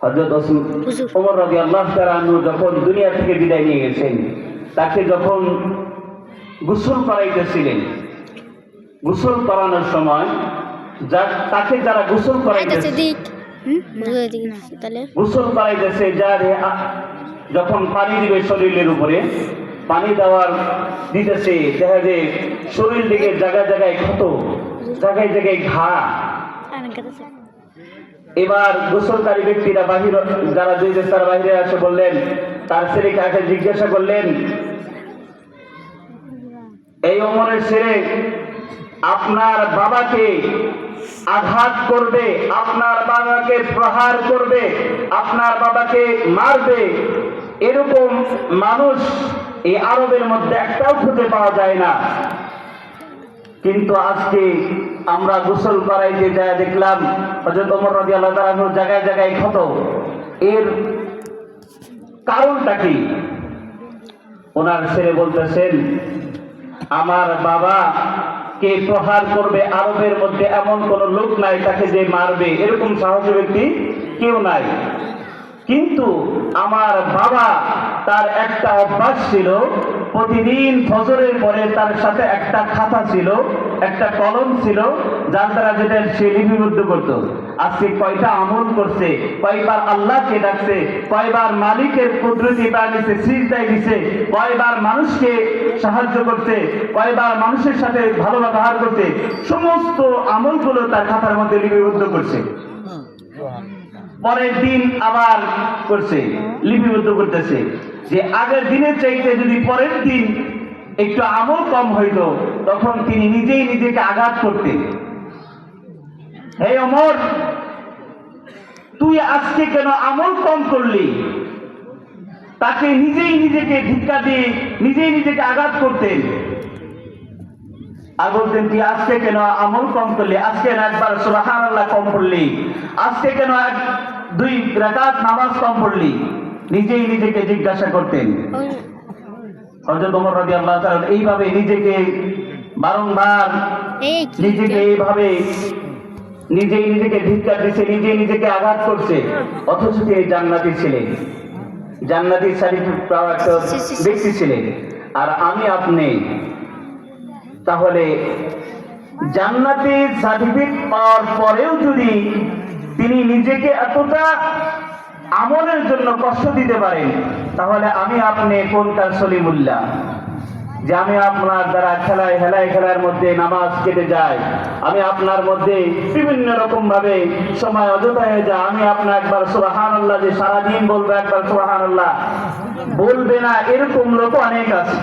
হযরত ওমর রাদিয়াল্লাহু তাআলা আনহু যখন দুনিয়া থেকে বিদায় নিয়ে গেছেন, তাকে যখন গোসল করাইতেছিলেন, গোসল করানোর সময় তাকে যারা গোসল করাইতেছে গোসল করাইতেছে, যার যখন পানি দিবে শরীরের উপরে, পানি দিতেছে, দেখা যায় শরীর দিকে জায়গায় জায়গায় ক্ষত, জায়গায় জায়গায় ঘা। এবার গোসলকারী ব্যক্তিরা যারা দুইজন তারা বাহিরে আসে বললেন, তার ছেলেকে জিজ্ঞাসা করলেন, এই ওমরের ছেলে আপনার বাবাকে আঘাত করবে, আপনার বাবাকে প্রহার করবে, আপনার বাবাকে মারবে, এরকম মানুষ এই আরবের মধ্যে একটাও খুঁজে পাওয়া যায় না। কিন্তু আজকে আমরা গোসল করাইতে যায় দেখলাম হযরত ওমর রাদিয়াল্লাহু তাআলা আনহু জায়গায় জায়গায় ক্ষত। এর কারণটা কি? ওনার ছেলে বলতেছেন, আমার বাবা কে প্রহার করবে, আরবের মধ্যে এমন কোন লোক নাই তাকে যে মারবে, এরকম সাহসী ব্যক্তি কেউ নাই। কিন্তু আমার বাবা, তার একটা অভ্যাস ছিল, প্রতিদিন ফজরের পরে তার সাথে একটা খাতা ছিল, একটা কলম ছিল, যার দ্বারা যেটা সে লিপিবদ্ধ করত। আজকে কয়টা আমল করছে, কয়বার আল্লাহকে ডাকছে, কয়বার মালিকের কুদরতি বানিয়েছে, সিজদায় দিছে, কয়বার মানুষকে সাহায্য করছে, কয়বার মানুষের সাথে ভালো ব্যবহার করছে, সমস্ত আমলগুলো তার খাতার মধ্যে লিপিবদ্ধ করছে। পরের দিন আবার করছে, লিপিবদ্ধ করতেছে, যে আগের দিনের চাইতে যদি পরের দিন একটু আমল কম হইতো, তখন তিনি নিজেই নিজেকে আঘাত করতেন। হে ওমর, তুই আজকে কেন আমল কম করলি? তাকে নিজেই নিজেকে ধিক্কা দিয়ে নিজেই নিজেকে আঘাত করতেন। আর বলতেন, তুই আজকে কেন আমল কম করলি? আজকে একবার সুবহানাল্লাহ কম পড়লি? আজকে কেন 2 রাকাত নামাজ কম পড়লি? নিজেই নিজেকে জিজ্ঞাসা করতেন। হযরত ওমর রাদিয়াল্লাহু তাআলা এইভাবে নিজেকে বারংবার নিজেকে এইভাবে নিজেই নিজেকে ধিক্কার দিচ্ছে, নিজেই নিজেকে আঘাত করছে। অথচ তিনি জান্নাতি ছিলেন, জান্নাতি সার্টিফিকেট পাওয়া একটা ব্যক্তি ছিলেন। আর আমি আপনি তাহলে জান্নাতি সার্টিফিকেট পাওয়ার পরেও যদি তিনি নিজেকে এতটা আমলের জন্য কষ্ট দিতে পারেন, তাহলে আমি আপনি কোনটার সলিমুল্লাহ? যে আমি আপনার দ্বারা খেলার মধ্যে নামাজ কেটে যায়, আমি আপনার মধ্যে বিভিন্ন রকম ভাবে সময় অযথা হয়ে যায়, আমি আপনার একবার সুবহানাল্লাহ যে সারাদিন বলবো, একবার সুবহানাল্লাহ বলবে না, এরকম লোক অনেক আছে।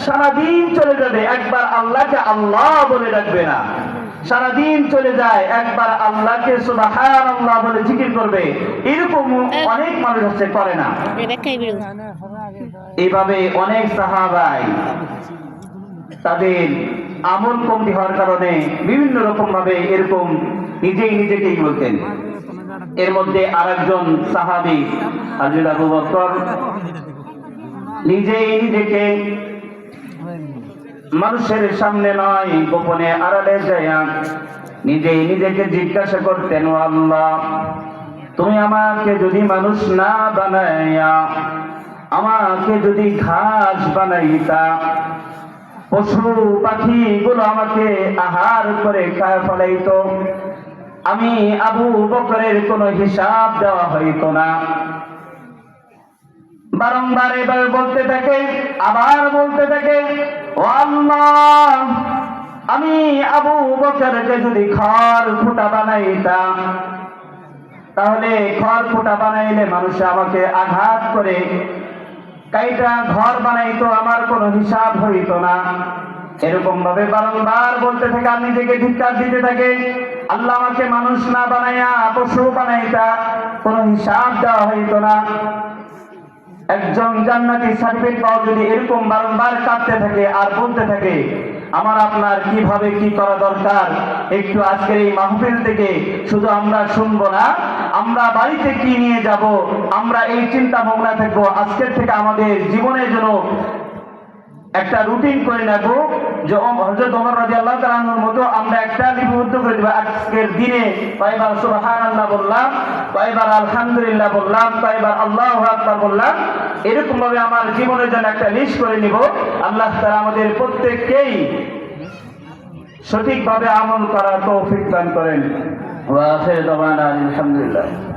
সারাদিন চলে যাবে, একবার আল্লাহকে আল্লাহ বলে ডাকবে না। সারাদিন চলে যায়, একবার আল্লাহকে সুবহানাল্লাহ বলে জিকির করবে, এরকম অনেক মানুষ আছে, করে না। এইভাবে অনেক সাহাবাই তাদের আমল কমতি হওয়ার কারণে বিভিন্ন রকম ভাবে এরকম নিজেই নিজেকেই বলতেন। এর মধ্যে আরেকজন সাহাবী হযরত আবু বকর নিজেই নিজেকে মানুষের সামনে নয়, গোপনে আড়ালে যাইয়া নিজেই নিজেকে জিজ্ঞাসা করতেন, ও আল্লাহ, তুমি আমাকে যদি মানুষ না বানাইয়া আমাকে যদি ঘাস বানাইতা, পশু পাখি গুলো আমাকে আহার করে খায় ফলাইতো, আমি আবু বকরের কোনো হিসাব দেওয়া হইতো না। বারংবার এভাবে বলতে থাকে, আবার বলতে থাকে, ও আল্লাহ, আমি আবু বকরকে যদি খড় খুঁটা বানাইতাম, তাহলে খড় খুঁটা বানাইলে মানুষ আমাকে আঘাত করে কাইটা ঘর বানাইতো, আমার কোনো হিসাব হইতো না। এরকম ভাবে বারংবার বলতে থাকে, আর নিজেকে ধিক্কার দিতে থাকে, আল্লাহ আমাকে মানুষ না বানাইয়া পশু বানাইতা, কোনো হিসাব দেওয়া হইতো না। একজন জান্নাতি সার্টিফিকেট পাওয়া যদি এরকম বারংবার কাঁদতে থাকে আর বলতে থাকে, আমার আপনার কিভাবে কি করা দরকার, একটু আজকের এই মাহফিল থেকে শুধু আমরা শুনবো না, আমরা বাড়িতে কি নিয়ে যাব, আমরা এই চিন্তা ভাবনা থাকবো। আজকের থেকে আমাদের জীবনের জন্য একটা রুটিন করে নেব যে হযরত ওমর রাদিয়াল্লাহু তাআলা আনহুর মতো আমরা একটা লিপিবদ্ধ করে দেব। আজকের দিনে কয়বার সুবহানাল্লাহ বললাম, কয়বার আলহামদুলিল্লাহ বললাম, কয়বার আল্লাহু আকবার বললাম, এরকম ভাবে আমার জীবনের জন্য একটা লিস্ট করে নিব। আল্লাহ তাআলা আমাদের প্রত্যেককেই সঠিকভাবে আমল করার তৌফিক দান করেন। ওয়া আখিরু দাওয়ানা আলহামদুলিল্লাহ।